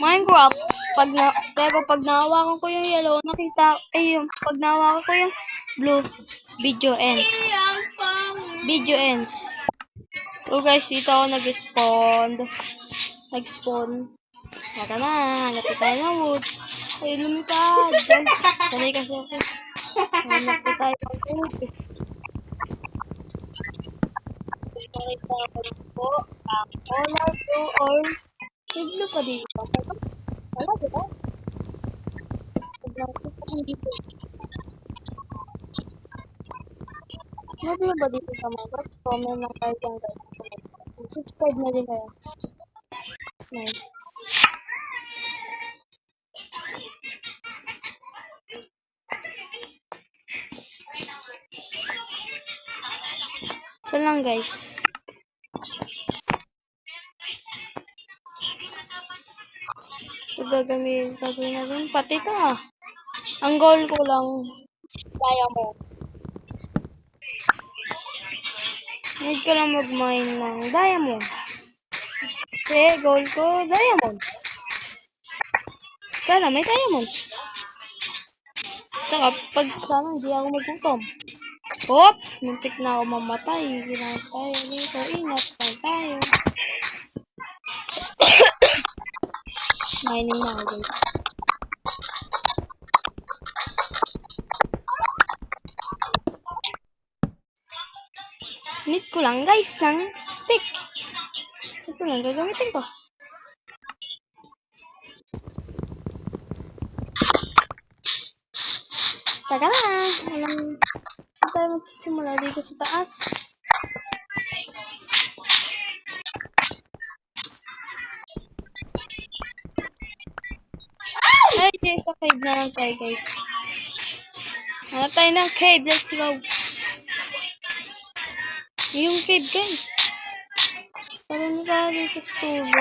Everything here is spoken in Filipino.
Minecraft, pero pag nahawakan ko yung yellow, pag nahawakan ko yung blue, video ends. Video ends. So guys, dito ako nag-spawn. Tara na, hanap tayo ng wood. Ay, lumipad. Sanay kasi ako. Hanap tayo ng wood. Nakita ko po ang color blue or blue pa dito. Wala, diba? Ano ba dito sa Minecraft? Comment lang kayo dyan guys. Subscribe na din kayo. Nice. So lang guys. Ito gagawin natin. Pati ito ah. Ang goal ko lang, diamond. Need ko lang mag-mine ng diamond. Kasi goal ko, diamond. Sana may diamond. Saka pag sana hindi ako magutom. Oops! Muntik na ako mamatay. Ingat tayo dito. Ingat tayo. Mining na ako guys. Need ko lang guys ng stick. Ito lang gagamitin ko. Taka na. Saan tayo magsisimula dito sa taas? Ay, sa cave na lang tayo guys. Hanap tayo ng cave. Let's go. Yung cave guys. Parang nila dito sa tubig.